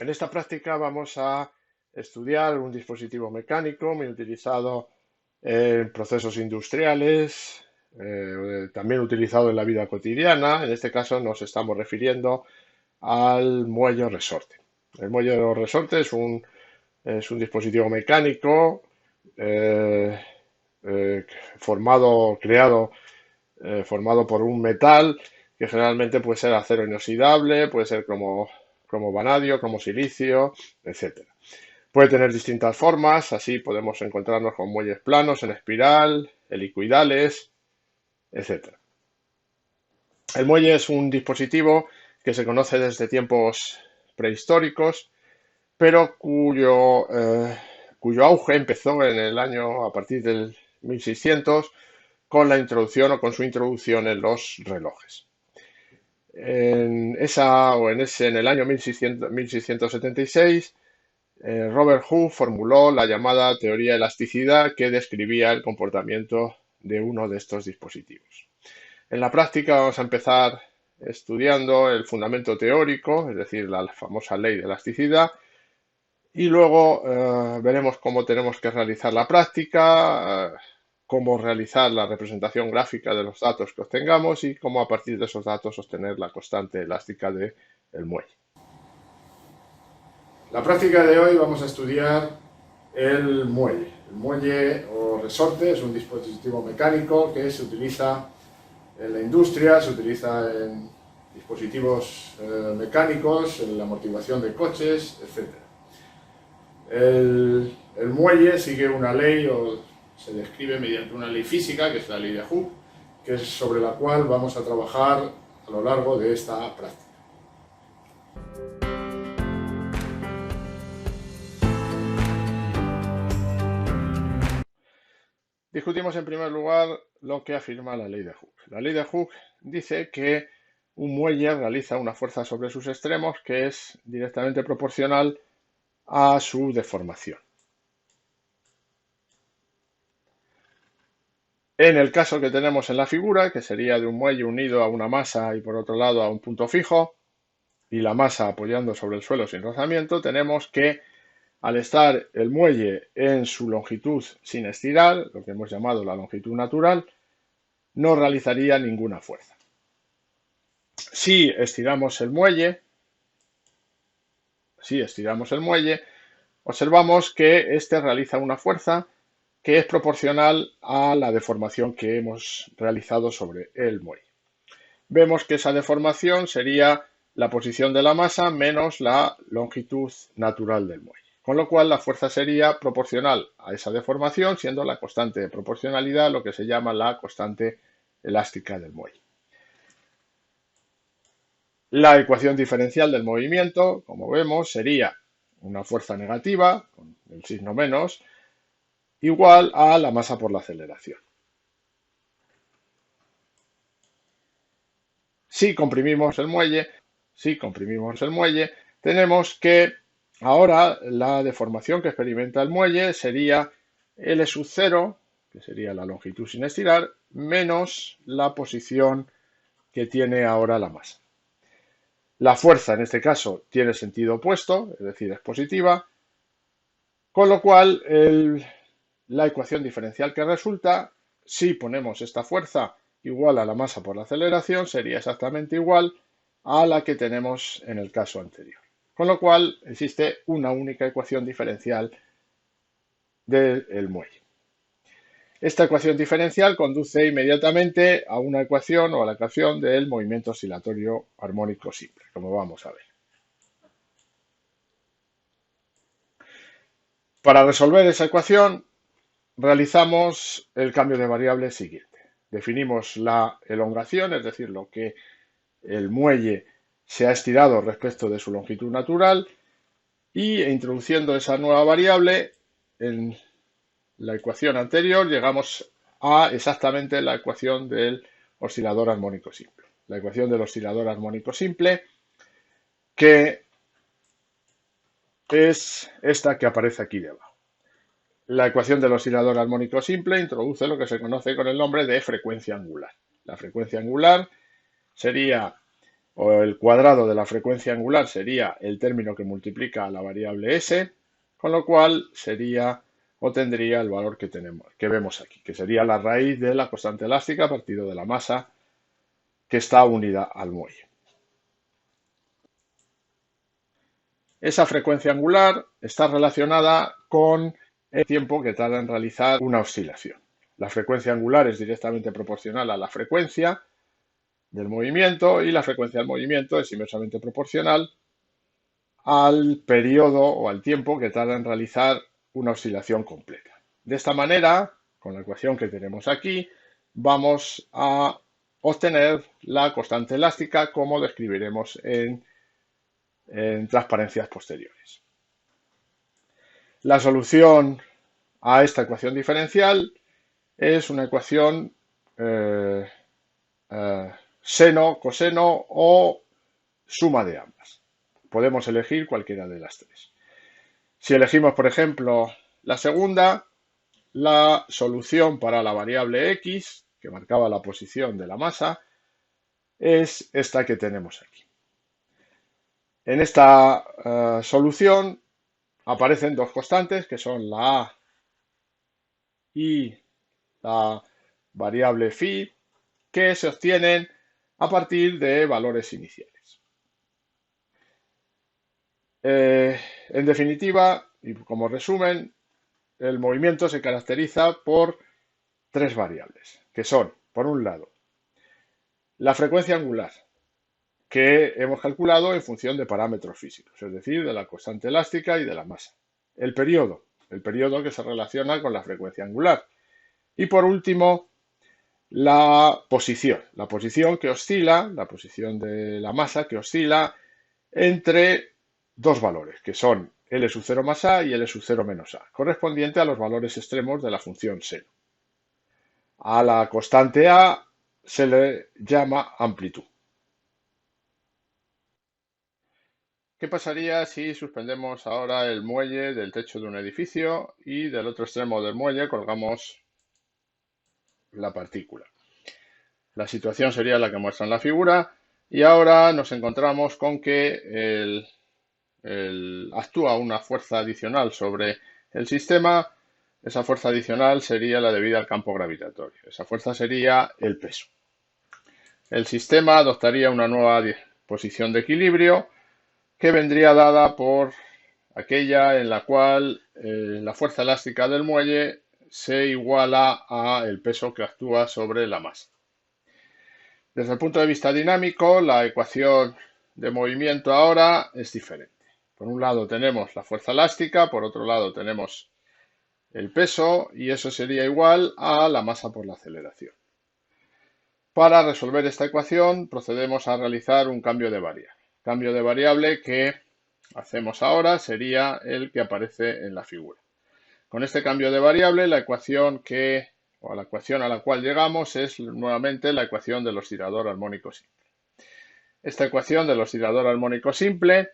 En esta práctica vamos a estudiar un dispositivo mecánico muy utilizado en procesos industriales, también utilizado en la vida cotidiana. En este caso nos estamos refiriendo al muelle resorte. El muelle de resorte es un dispositivo mecánico eh, eh, formado por un metal que generalmente puede ser acero inoxidable, puede ser como vanadio, como silicio, etcétera. Puede tener distintas formas, así podemos encontrarnos con muelles planos, en espiral, helicoidales, etcétera. El muelle es un dispositivo que se conoce desde tiempos prehistóricos, pero cuyo auge empezó en el año a partir del 1600 con la introducción o con su introducción en los relojes. En el año 1676, Robert Hooke formuló la llamada teoría de elasticidad que describía el comportamiento de uno de estos dispositivos. En la práctica vamos a empezar estudiando el fundamento teórico, es decir, la famosa ley de elasticidad, y luego veremos cómo tenemos que realizar la práctica, cómo realizar la representación gráfica de los datos que obtengamos y cómo a partir de esos datos obtener la constante elástica del muelle. La práctica de hoy vamos a estudiar el muelle. El muelle o resorte es un dispositivo mecánico que se utiliza en la industria, se utiliza en dispositivos mecánicos, en la amortiguación de coches, etc. El muelle sigue una ley o se describe mediante una ley física, que es la ley de Hooke, que es sobre la cual vamos a trabajar a lo largo de esta práctica. Discutimos en primer lugar lo que afirma la ley de Hooke. La ley de Hooke dice que un muelle realiza una fuerza sobre sus extremos que es directamente proporcional a su deformación. En el caso que tenemos en la figura, que sería de un muelle unido a una masa y por otro lado a un punto fijo, y la masa apoyando sobre el suelo sin rozamiento, tenemos que al estar el muelle en su longitud sin estirar, lo que hemos llamado la longitud natural, no realizaría ninguna fuerza. Si estiramos el muelle, observamos que éste realiza una fuerza que es proporcional a la deformación que hemos realizado sobre el muelle. Vemos que esa deformación sería la posición de la masa menos la longitud natural del muelle. Con lo cual la fuerza sería proporcional a esa deformación, siendo la constante de proporcionalidad lo que se llama la constante elástica del muelle. La ecuación diferencial del movimiento, como vemos, sería una fuerza negativa, con el signo menos, igual a la masa por la aceleración. Si comprimimos el muelle, tenemos que ahora la deformación que experimenta el muelle sería L sub 0, que sería la longitud sin estirar, menos la posición que tiene ahora la masa. La fuerza en este caso tiene sentido opuesto, es decir, es positiva, con lo cual la ecuación diferencial que resulta, si ponemos esta fuerza igual a la masa por la aceleración, sería exactamente igual a la que tenemos en el caso anterior. Con lo cual existe una única ecuación diferencial del muelle. Esta ecuación diferencial conduce inmediatamente a una ecuación o a la ecuación del movimiento oscilatorio armónico simple, como vamos a ver. Para resolver esa ecuación, realizamos el cambio de variable siguiente. Definimos la elongación, es decir, lo que el muelle se ha estirado respecto de su longitud natural, y introduciendo esa nueva variable en la ecuación anterior llegamos a exactamente la ecuación del oscilador armónico simple. La ecuación del oscilador armónico simple, que es esta que aparece aquí debajo. La ecuación del oscilador armónico simple introduce lo que se conoce con el nombre de frecuencia angular. La frecuencia angular sería o el cuadrado de la frecuencia angular sería el término que multiplica a la variable s, con lo cual sería o tendría el valor que vemos aquí, que sería la raíz de la constante elástica partido de la masa que está unida al muelle. Esa frecuencia angular está relacionada con el tiempo que tarda en realizar una oscilación. La frecuencia angular es directamente proporcional a la frecuencia del movimiento y la frecuencia del movimiento es inversamente proporcional al periodo o al tiempo que tarda en realizar una oscilación completa. De esta manera, con la ecuación que tenemos aquí, vamos a obtener la constante elástica como describiremos en transparencias posteriores. La solución a esta ecuación diferencial es una ecuación seno, coseno o suma de ambas. Podemos elegir cualquiera de las tres. Si elegimos, por ejemplo, la segunda, la solución para la variable x, que marcaba la posición de la masa, es esta que tenemos aquí. En esta solución aparecen dos constantes, que son la a y la variable phi, que se obtienen a partir de valores iniciales. En definitiva, y como resumen, el movimiento se caracteriza por tres variables, que son, por un lado, la frecuencia angular, que hemos calculado en función de parámetros físicos, es decir, de la constante elástica y de la masa. El periodo que se relaciona con la frecuencia angular. Y por último, la posición que oscila, la posición de la masa que oscila entre dos valores, que son L sub 0 más A y L sub 0 menos A, correspondiente a los valores extremos de la función seno. A la constante A se le llama amplitud. ¿Qué pasaría si suspendemos ahora el muelle del techo de un edificio y del otro extremo del muelle colgamos la partícula? La situación sería la que muestra en la figura y ahora nos encontramos con que actúa una fuerza adicional sobre el sistema. Esa fuerza adicional sería la debida al campo gravitatorio. Esa fuerza sería el peso. El sistema adoptaría una nueva posición de equilibrio que vendría dada por aquella en la cual la fuerza elástica del muelle se iguala a el peso que actúa sobre la masa. Desde el punto de vista dinámico, la ecuación de movimiento ahora es diferente. Por un lado tenemos la fuerza elástica, por otro lado tenemos el peso y eso sería igual a la masa por la aceleración. Para resolver esta ecuación procedemos a realizar un cambio de variable. El cambio de variable que hacemos ahora sería el que aparece en la figura. Con este cambio de variable, la ecuación a la cual llegamos es nuevamente la ecuación del oscilador armónico simple. Esta ecuación del oscilador armónico simple,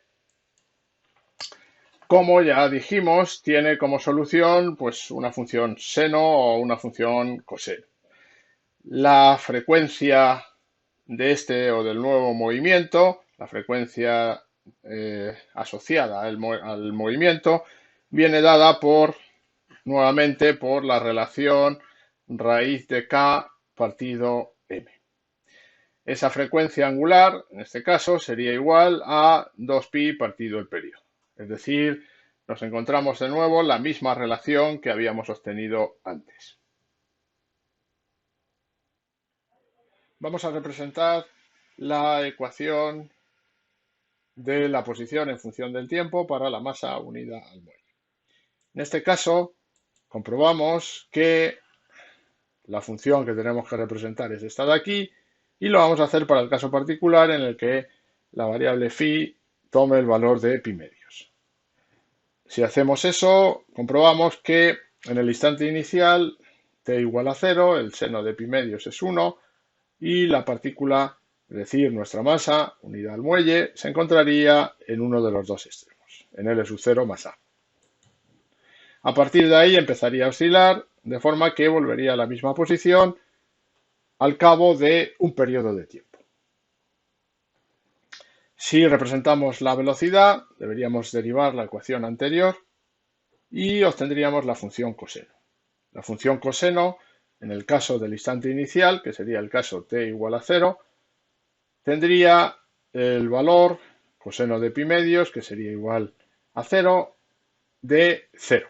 como ya dijimos, tiene como solución pues, una función seno o una función coseno. La frecuencia de este o del nuevo movimiento, la frecuencia asociada al movimiento, viene dada nuevamente por la relación raíz de k partido m. Esa frecuencia angular, en este caso, sería igual a 2pi partido el periodo. Es decir, nos encontramos de nuevo la misma relación que habíamos obtenido antes. Vamos a representar la ecuación de la posición en función del tiempo para la masa unida al muelle. En este caso, comprobamos que la función que tenemos que representar es esta de aquí y lo vamos a hacer para el caso particular en el que la variable phi tome el valor de pi medios. Si hacemos eso, comprobamos que en el instante inicial t igual a 0, el seno de pi medios es 1 y la partícula, es decir, nuestra masa unida al muelle, se encontraría en uno de los dos extremos, en L sub 0 más A. A partir de ahí empezaría a oscilar, de forma que volvería a la misma posición al cabo de un periodo de tiempo. Si representamos la velocidad, deberíamos derivar la ecuación anterior y obtendríamos la función coseno. La función coseno, en el caso del instante inicial, que sería el caso t igual a 0, tendría el valor coseno de pi medios, que sería igual a 0, de 0.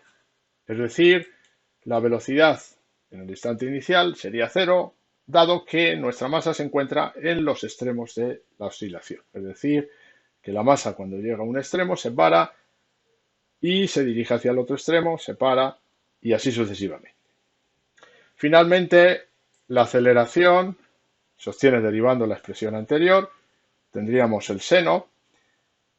Es decir, la velocidad en el instante inicial sería 0, dado que nuestra masa se encuentra en los extremos de la oscilación. Es decir, que la masa cuando llega a un extremo se para y se dirige hacia el otro extremo, se para y así sucesivamente. Finalmente, la aceleración se obtiene derivando la expresión anterior. Tendríamos el seno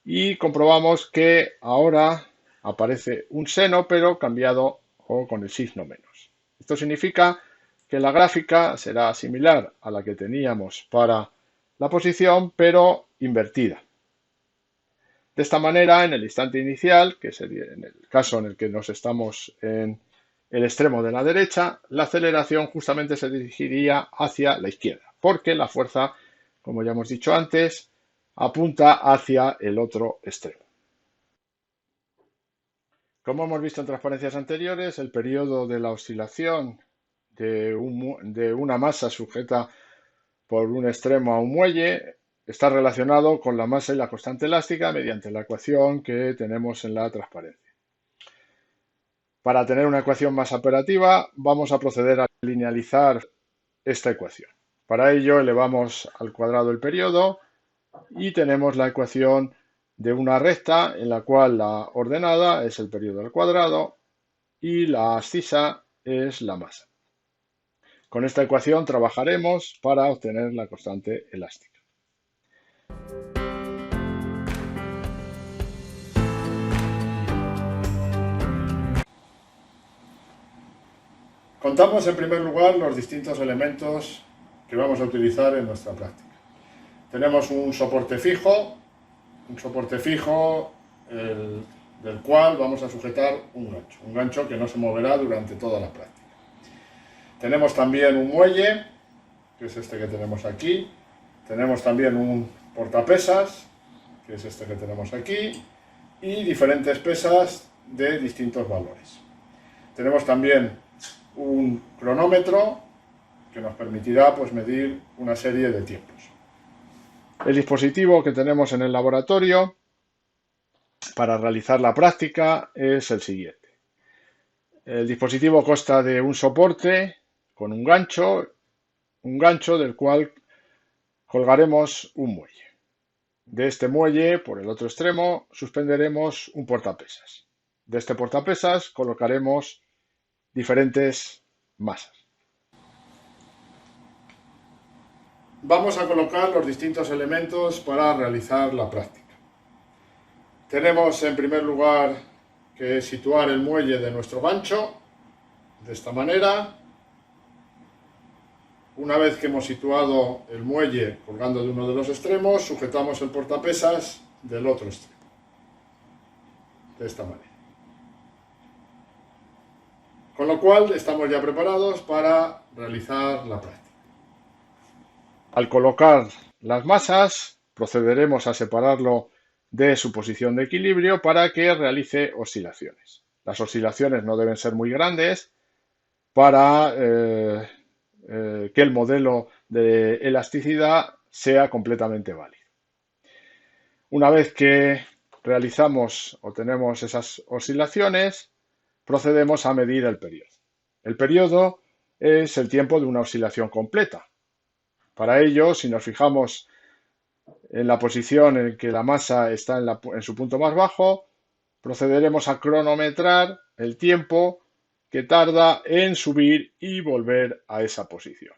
y comprobamos que ahora aparece un seno, pero cambiado o con el signo menos. Esto significa que la gráfica será similar a la que teníamos para la posición, pero invertida. De esta manera, en el instante inicial, que sería en el caso en el que nos estamos en el extremo de la derecha, la aceleración justamente se dirigiría hacia la izquierda, porque la fuerza, como ya hemos dicho antes, apunta hacia el otro extremo. Como hemos visto en transparencias anteriores, el periodo de la oscilación de una masa sujeta por un extremo a un muelle está relacionado con la masa y la constante elástica mediante la ecuación que tenemos en la transparencia. Para tener una ecuación más operativa, vamos a proceder a linealizar esta ecuación. Para ello, elevamos al cuadrado el periodo y tenemos la ecuación de una recta en la cual la ordenada es el periodo al cuadrado y la abscisa es la masa. Con esta ecuación trabajaremos para obtener la constante elástica. Contamos en primer lugar los distintos elementos que vamos a utilizar en nuestra práctica. Tenemos un soporte fijo del cual vamos a sujetar un gancho que no se moverá durante toda la práctica. Tenemos también un muelle, que es este que tenemos aquí. Tenemos también un portapesas, que es este que tenemos aquí, y diferentes pesas de distintos valores. Tenemos también un cronómetro que nos permitirá medir una serie de tiempos. El dispositivo que tenemos en el laboratorio para realizar la práctica es el siguiente. El dispositivo consta de un soporte con un gancho del cual colgaremos un muelle. De este muelle, por el otro extremo, suspenderemos un portapesas. De este portapesas colocaremos diferentes masas. Vamos a colocar los distintos elementos para realizar la práctica. Tenemos en primer lugar que situar el muelle de nuestro gancho de esta manera. Una vez que hemos situado el muelle colgando de uno de los extremos, sujetamos el portapesas del otro extremo. De esta manera. Con lo cual estamos ya preparados para realizar la práctica. Al colocar las masas, procederemos a separarlo de su posición de equilibrio para que realice oscilaciones. Las oscilaciones no deben ser muy grandes para que el modelo de elasticidad sea completamente válido. Una vez que realizamos o tenemos esas oscilaciones, procedemos a medir el periodo. El periodo es el tiempo de una oscilación completa. Para ello, si nos fijamos en la posición en que la masa está en su punto más bajo, procederemos a cronometrar el tiempo que tarda en subir y volver a esa posición.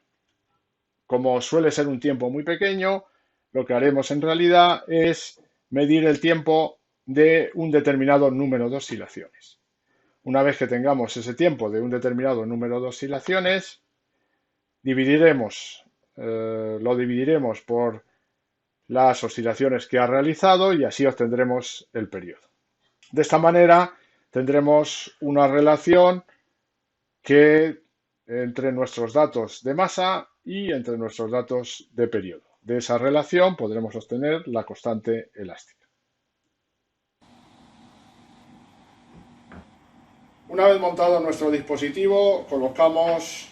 Como suele ser un tiempo muy pequeño, lo que haremos en realidad es medir el tiempo de un determinado número de oscilaciones. Una vez que tengamos ese tiempo de un determinado número de oscilaciones, lo dividiremos por las oscilaciones que ha realizado y así obtendremos el periodo. De esta manera tendremos una relación entre nuestros datos de masa y entre nuestros datos de periodo. de esa relación podremos obtener la constante elástica. Una vez montado nuestro dispositivo, colocamos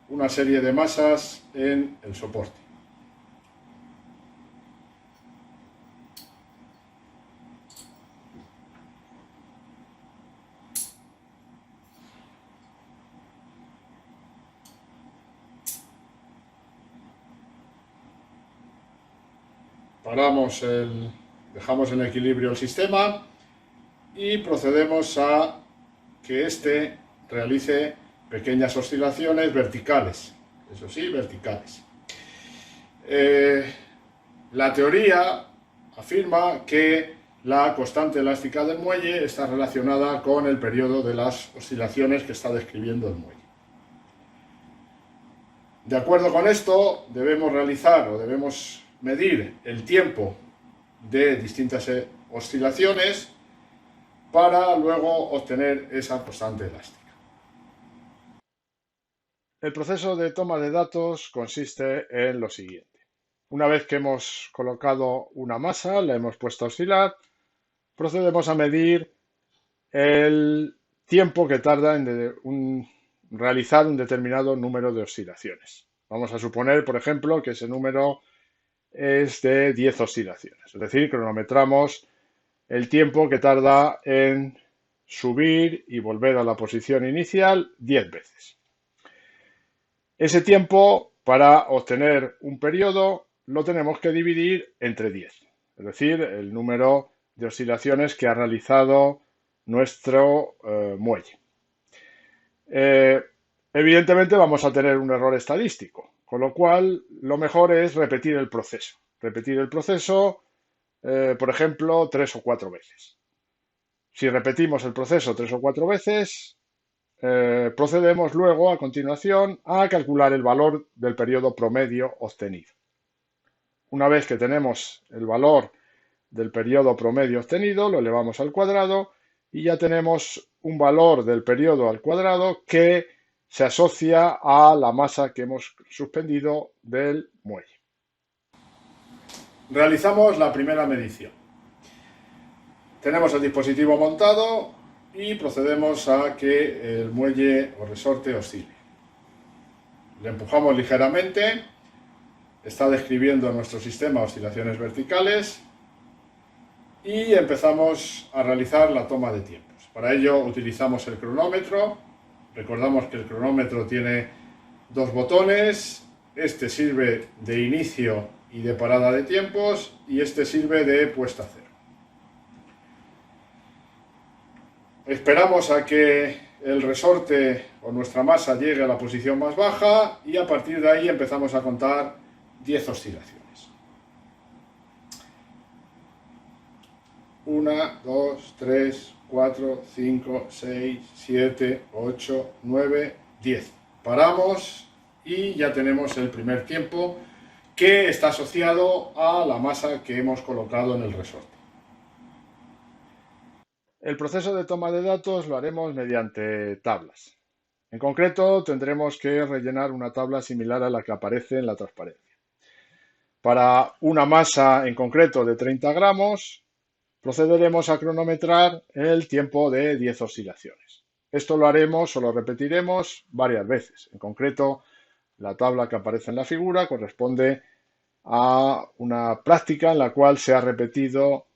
una serie de masas en el soporte. Dejamos en equilibrio el sistema y procedemos a que éste realice pequeñas oscilaciones verticales, eso sí, verticales. La teoría afirma que la constante elástica del muelle está relacionada con el periodo de las oscilaciones que está describiendo el muelle. De acuerdo con esto, debemos medir el tiempo de distintas oscilaciones para luego obtener esa constante elástica. El proceso de toma de datos consiste en lo siguiente. Una vez que hemos colocado una masa, la hemos puesto a oscilar, procedemos a medir el tiempo que tarda en realizar un determinado número de oscilaciones. Vamos a suponer, por ejemplo, que ese número es de 10 oscilaciones. Es decir, cronometramos el tiempo que tarda en subir y volver a la posición inicial 10 veces. Ese tiempo, para obtener un periodo, lo tenemos que dividir entre 10. Es decir, el número de oscilaciones que ha realizado nuestro muelle. Evidentemente vamos a tener un error estadístico, con lo cual lo mejor es repetir el proceso. Repetir el proceso, por ejemplo, 3 o 4 veces. Si repetimos el proceso 3 o 4 veces, procedemos luego, a continuación, a calcular el valor del periodo promedio obtenido. Una vez que tenemos el valor del periodo promedio obtenido, lo elevamos al cuadrado y ya tenemos un valor del periodo al cuadrado que se asocia a la masa que hemos suspendido del muelle. Realizamos la primera medición. Tenemos el dispositivo montado y procedemos a que el muelle o resorte oscile. Le empujamos ligeramente, está describiendo nuestro sistema oscilaciones verticales y empezamos a realizar la toma de tiempos. Para ello utilizamos el cronómetro. Recordamos que el cronómetro tiene dos botones, este sirve de inicio y de parada de tiempos y este sirve de puesta a cero. Esperamos a que el resorte o nuestra masa llegue a la posición más baja y a partir de ahí empezamos a contar 10 oscilaciones. 1, 2, 3, 4, 5, 6, 7, 8, 9, 10. Paramos y ya tenemos el primer tiempo que está asociado a la masa que hemos colocado en el resorte. El proceso de toma de datos lo haremos mediante tablas. En concreto, tendremos que rellenar una tabla similar a la que aparece en la transparencia. Para una masa en concreto de 30 gramos, procederemos a cronometrar el tiempo de 10 oscilaciones. Esto lo haremos o lo repetiremos varias veces. En concreto, la tabla que aparece en la figura corresponde a una práctica en la cual se ha repetido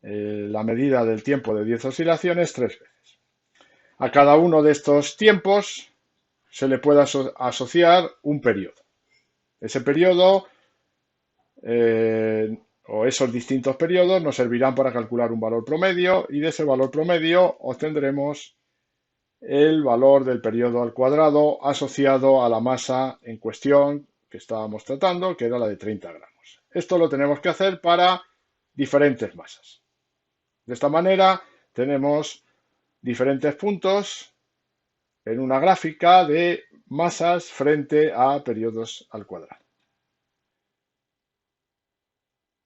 la medida del tiempo de 10 oscilaciones 3 veces. A cada uno de estos tiempos se le puede asociar un periodo. Ese periodo o esos distintos periodos nos servirán para calcular un valor promedio y de ese valor promedio obtendremos el valor del periodo al cuadrado asociado a la masa en cuestión que estábamos tratando, que era la de 30 gramos. Esto lo tenemos que hacer para diferentes masas. De esta manera tenemos diferentes puntos en una gráfica de masas frente a periodos al cuadrado.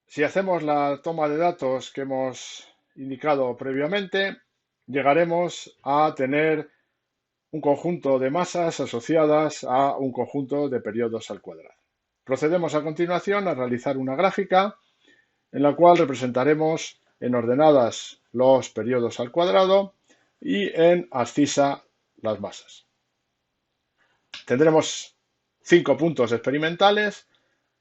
Si hacemos la toma de datos que hemos indicado previamente, llegaremos a tener un conjunto de masas asociadas a un conjunto de periodos al cuadrado. Procedemos a continuación a realizar una gráfica en la cual representaremos en ordenadas los periodos al cuadrado y en abscisa las masas. Tendremos 5 puntos experimentales,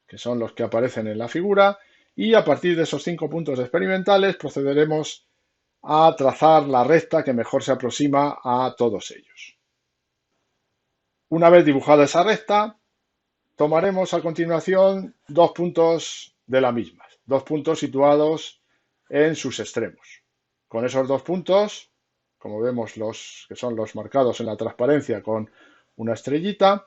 que son los que aparecen en la figura, y a partir de esos 5 puntos experimentales procederemos a trazar la recta que mejor se aproxima a todos ellos. Una vez dibujada esa recta, tomaremos a continuación 2 puntos de la misma, 2 puntos situados en sus extremos. Con esos 2 puntos, como vemos los que son los marcados en la transparencia con una estrellita,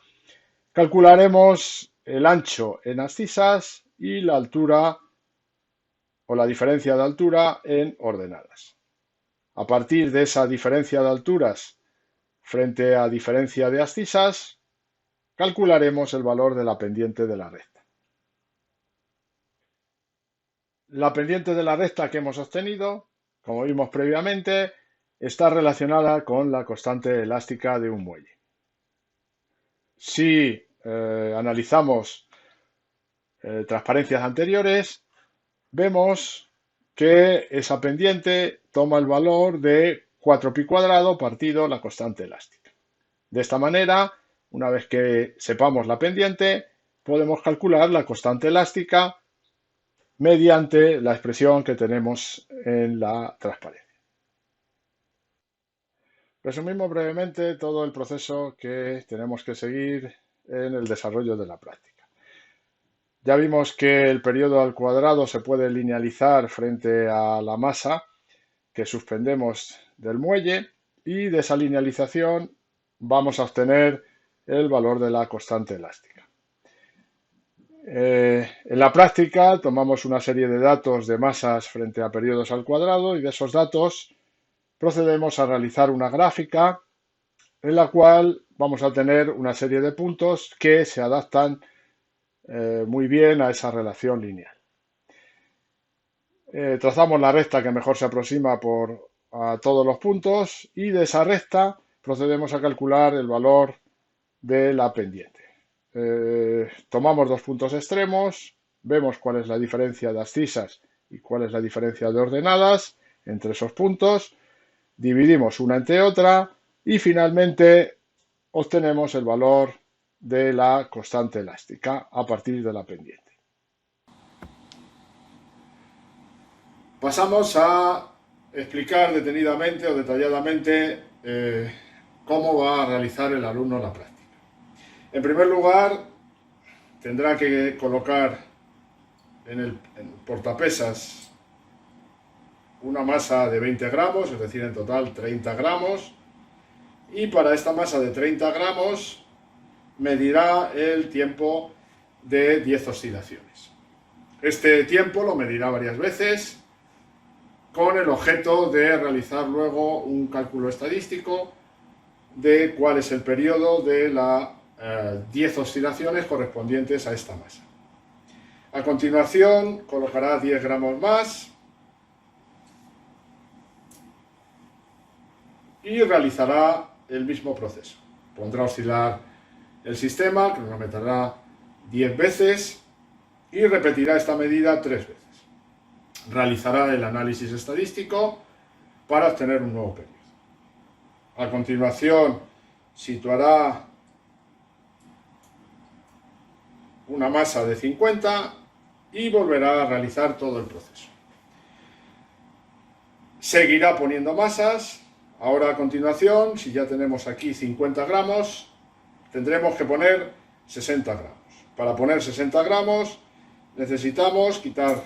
calcularemos el ancho en abscisas y la altura o la diferencia de altura en ordenadas. A partir de esa diferencia de alturas frente a diferencia de abscisas, calcularemos el valor de la pendiente de la recta. La pendiente de la recta que hemos obtenido, como vimos previamente, está relacionada con la constante elástica de un muelle. Si analizamos transparencias anteriores, vemos que esa pendiente toma el valor de 4pi cuadrado partido la constante elástica. De esta manera, una vez que sepamos la pendiente, podemos calcular la constante elástica mediante la expresión que tenemos en la transparencia. Resumimos brevemente todo el proceso que tenemos que seguir en el desarrollo de la práctica. Ya vimos que el periodo al cuadrado se puede linealizar frente a la masa que suspendemos del muelle y de esa linealización vamos a obtener el valor de la constante elástica. En la práctica tomamos una serie de datos de masas frente a periodos al cuadrado y de esos datos procedemos a realizar una gráfica en la cual vamos a tener una serie de puntos que se adaptan muy bien a esa relación lineal. Trazamos la recta que mejor se aproxima a todos los puntos y de esa recta procedemos a calcular el valor de la pendiente. Tomamos 2 puntos extremos, vemos cuál es la diferencia de abscisas y cuál es la diferencia de ordenadas entre esos puntos, dividimos una entre otra y finalmente obtenemos el valor de la constante elástica a partir de la pendiente. Pasamos a explicar detenidamente o detalladamente cómo va a realizar el alumno la práctica. En primer lugar, tendrá que colocar en el portapesas una masa de 20 gramos, es decir, en total 30 gramos, y para esta masa de 30 gramos medirá el tiempo de 10 oscilaciones. Este tiempo lo medirá varias veces con el objeto de realizar luego un cálculo estadístico de cuál es el periodo de las 10 oscilaciones correspondientes a esta masa. A continuación colocará 10 gramos más y realizará el mismo proceso. Pondrá a oscilar el sistema, cronometrará 10 veces y repetirá esta medida 3 veces. Realizará el análisis estadístico para obtener un nuevo periodo. A continuación situará una masa de 50 y volverá a realizar todo el proceso. Seguirá poniendo masas. Ahora a continuación, si ya tenemos aquí 50 gramos, tendremos que poner 60 gramos. Para poner 60 gramos necesitamos quitar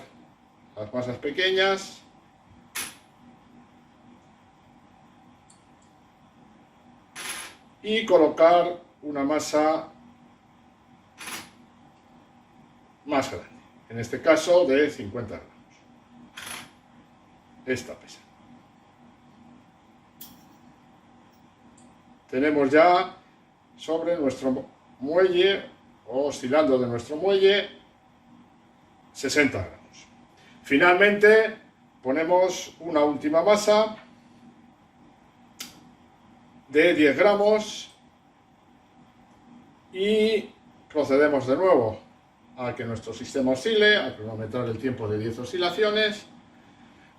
las masas pequeñas y colocar una masa más grande, en este caso de 50 gramos. Esta pesa. Tenemos ya sobre nuestro muelle, o oscilando de nuestro muelle, 60 gramos. Finalmente ponemos una última masa de 10 gramos y procedemos de nuevo a que nuestro sistema oscile, a cronometrar el tiempo de 10 oscilaciones,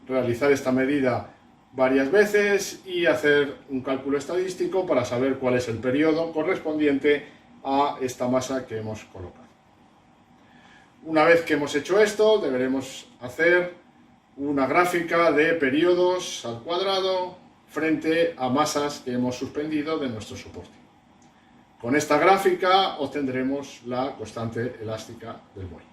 realizar esta medida varias veces y hacer un cálculo estadístico para saber cuál es el periodo correspondiente a esta masa que hemos colocado. Una vez que hemos hecho esto, deberemos hacer una gráfica de periodos al cuadrado frente a masas que hemos suspendido de nuestro soporte. Con esta gráfica obtendremos la constante elástica del muelle.